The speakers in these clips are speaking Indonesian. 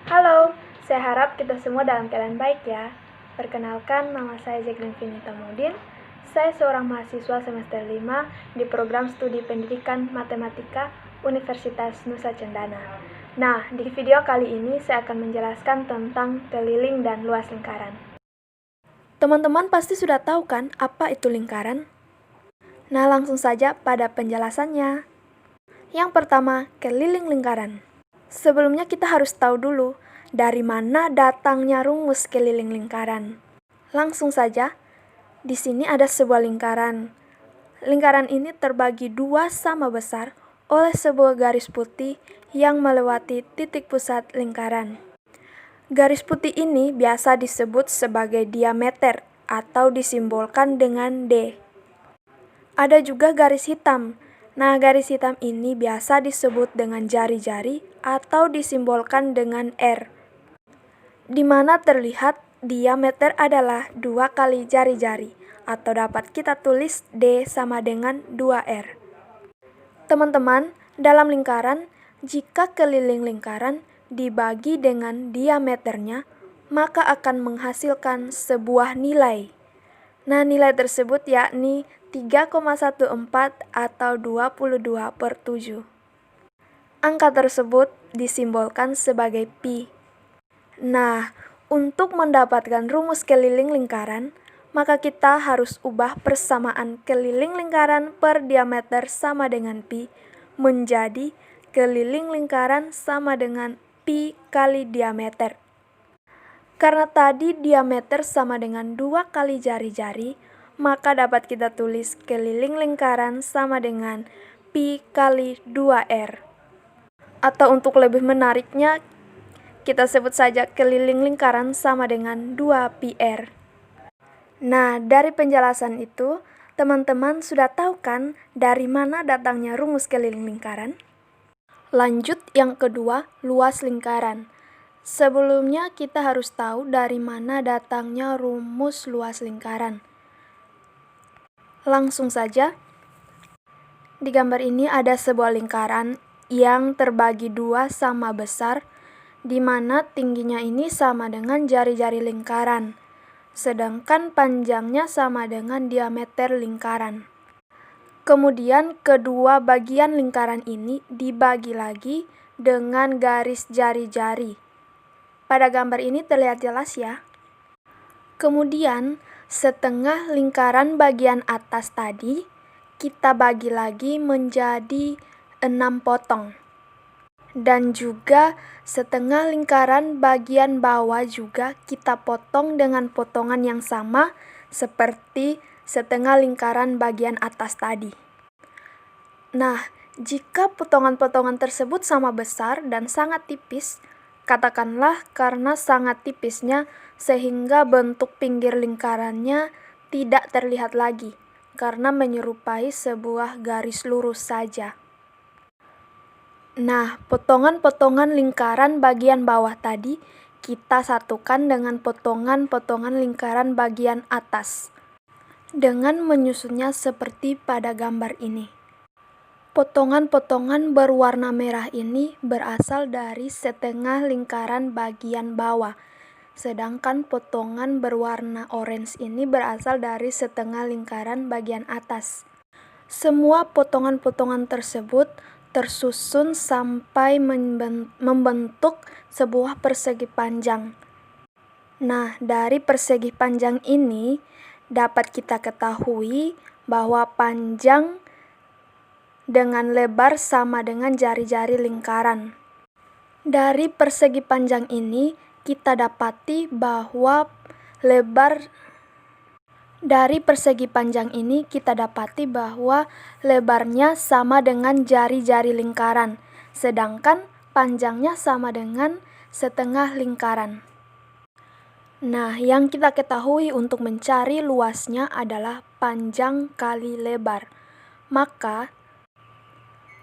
Halo, saya harap kita semua dalam keadaan baik ya. Perkenalkan, nama saya Jacqueline Finita Mudin. Saya seorang mahasiswa semester 5 di program studi pendidikan matematika Universitas Nusa Cendana. Nah, di video kali ini saya akan menjelaskan tentang keliling dan luas lingkaran. Teman-teman pasti sudah tahu kan apa itu lingkaran? Nah, langsung saja pada penjelasannya. Yang pertama, keliling lingkaran. Sebelumnya kita harus tahu dulu dari mana datangnya rumus keliling lingkaran. Langsung saja, di sini ada sebuah lingkaran. Lingkaran ini terbagi dua sama besar oleh sebuah garis putih yang melewati titik pusat lingkaran. Garis putih ini biasa disebut sebagai diameter atau disimbolkan dengan D. Ada juga garis hitam. Nah, garis hitam ini biasa disebut dengan jari-jari atau disimbolkan dengan R, di mana terlihat diameter adalah 2 kali jari-jari, atau dapat kita tulis D sama dengan 2R. Teman-teman, dalam lingkaran, jika keliling lingkaran dibagi dengan diameternya, maka akan menghasilkan sebuah nilai. Nah, nilai tersebut yakni 3,14 atau 22/7. Angka tersebut disimbolkan sebagai pi. Nah, untuk mendapatkan rumus keliling lingkaran, maka kita harus ubah persamaan keliling lingkaran per diameter sama dengan pi menjadi keliling lingkaran sama dengan pi kali diameter. Karena tadi diameter sama dengan 2 kali jari-jari, maka dapat kita tulis keliling lingkaran sama dengan pi kali 2R. Atau untuk lebih menariknya, kita sebut saja keliling lingkaran sama dengan 2πr. Nah, dari penjelasan itu, teman-teman sudah tahu kan dari mana datangnya rumus keliling lingkaran? Lanjut yang kedua, luas lingkaran. Sebelumnya kita harus tahu dari mana datangnya rumus luas lingkaran. Langsung saja, di gambar ini ada sebuah lingkaran yang terbagi dua sama besar, di mana tingginya ini sama dengan jari-jari lingkaran, sedangkan panjangnya sama dengan diameter lingkaran. Kemudian kedua bagian lingkaran ini dibagi lagi dengan garis jari-jari. Pada gambar ini terlihat jelas ya. Kemudian setengah lingkaran bagian atas tadi kita bagi lagi menjadi 6 potong. Dan juga setengah lingkaran bagian bawah juga kita potong dengan potongan yang sama seperti setengah lingkaran bagian atas tadi. Nah, jika potongan-potongan tersebut sama besar dan sangat tipis, katakanlah karena sangat tipisnya sehingga bentuk pinggir lingkarannya tidak terlihat lagi karena menyerupai sebuah garis lurus saja. Nah, potongan-potongan lingkaran bagian bawah tadi kita satukan dengan potongan-potongan lingkaran bagian atas dengan menyusunnya seperti pada gambar ini. Potongan-potongan berwarna merah ini berasal dari setengah lingkaran bagian bawah, sedangkan potongan berwarna orange ini berasal dari setengah lingkaran bagian atas. Semua potongan-potongan tersebut tersusun sampai membentuk sebuah persegi panjang. Nah, dari persegi panjang ini dapat kita ketahui bahwa panjang dengan lebar sama dengan jari-jari lingkaran. Dari persegi panjang ini kita dapati bahwa lebarnya sama dengan jari-jari lingkaran, sedangkan panjangnya sama dengan setengah lingkaran. Nah, yang kita ketahui untuk mencari luasnya adalah panjang kali lebar. Maka,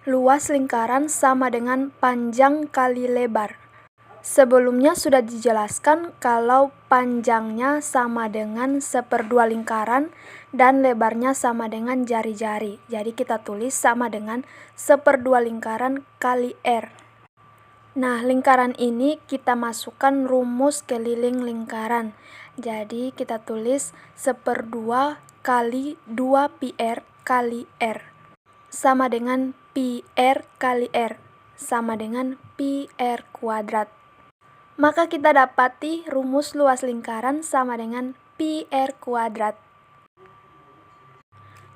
luas lingkaran sama dengan panjang kali lebar. Sebelumnya sudah dijelaskan kalau panjangnya sama dengan 1/2 lingkaran dan lebarnya sama dengan jari-jari. Jadi kita tulis sama dengan 1/2 lingkaran kali R. Nah, lingkaran ini kita masukkan rumus keliling lingkaran. Jadi, kita tulis 1/2 kali 2 pi R kali R sama dengan pi R kali R sama dengan pi R kuadrat. Maka kita dapati rumus luas lingkaran sama dengan pi R kuadrat.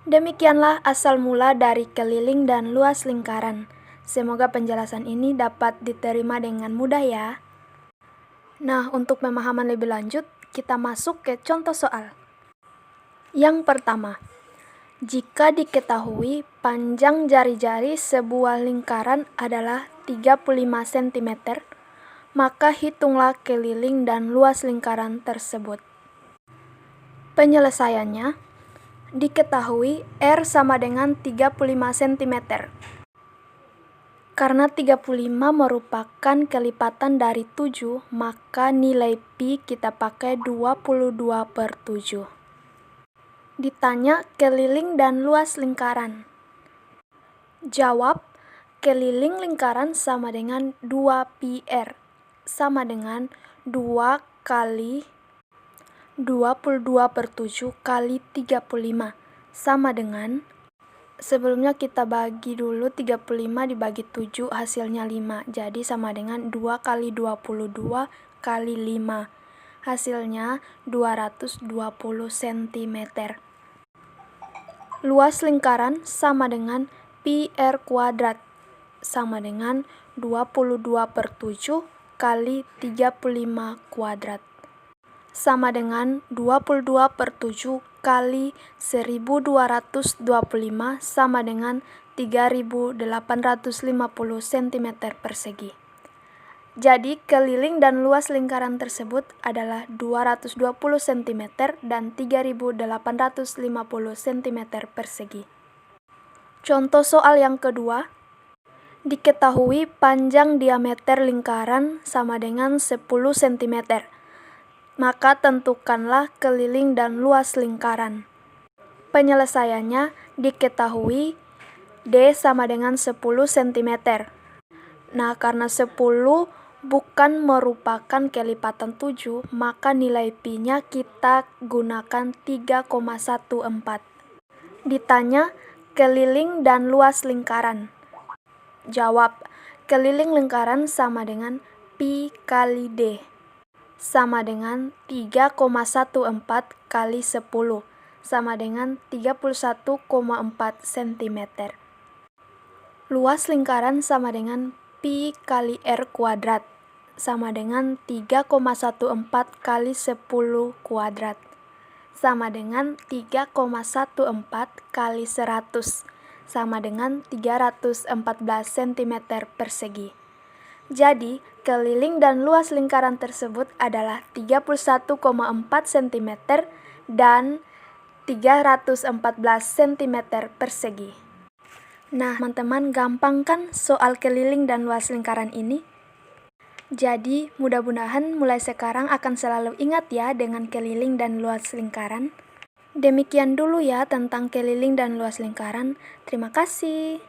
Demikianlah asal mula dari keliling dan luas lingkaran. Semoga penjelasan ini dapat diterima dengan mudah ya. Nah, untuk pemahaman lebih lanjut, kita masuk ke contoh soal. Yang pertama, jika diketahui panjang jari-jari sebuah lingkaran adalah 35 cm, maka hitunglah keliling dan luas lingkaran tersebut. Penyelesaiannya, diketahui R sama dengan 35 cm. Karena 35 merupakan kelipatan dari 7, maka nilai pi kita pakai 22/7. Ditanya keliling dan luas lingkaran. Jawab, keliling lingkaran sama dengan 2 pi R, sama dengan 2 kali 22/7 kali 35, sama dengan, sebelumnya kita bagi dulu 35 dibagi 7 hasilnya 5, jadi sama dengan 2 kali 22 kali 5, hasilnya 220 cm. Luas lingkaran sama dengan pi R kuadrat, sama dengan 22/7 kali 35 kuadrat, sama dengan 22/7 kali 1225 sama dengan 3850 cm persegi. Jadi, keliling dan luas lingkaran tersebut adalah 220 cm dan 3850 cm persegi. Contoh soal yang kedua, diketahui panjang diameter lingkaran sama dengan 10 cm. Maka tentukanlah keliling dan luas lingkaran. Penyelesaiannya, diketahui D sama dengan 10 cm. Nah, karena 10 bukan merupakan kelipatan 7, maka nilai pi-nya kita gunakan 3,14. Ditanya, keliling dan luas lingkaran. Jawab, keliling lingkaran sama dengan pi kali D, sama dengan 3,14 kali 10, sama dengan 31,4 cm. Luas lingkaran sama dengan pi kali R kuadrat, sama dengan 3,14 kali 10 kuadrat, sama dengan 3,14 kali 100, sama dengan 314 cm persegi. Jadi, keliling dan luas lingkaran tersebut adalah 31,4 cm dan 314 cm persegi. Nah, teman-teman, gampang kan soal keliling dan luas lingkaran ini? Jadi, mudah-mudahan mulai sekarang akan selalu ingat ya dengan keliling dan luas lingkaran. Demikian dulu ya tentang keliling dan luas lingkaran. Terima kasih.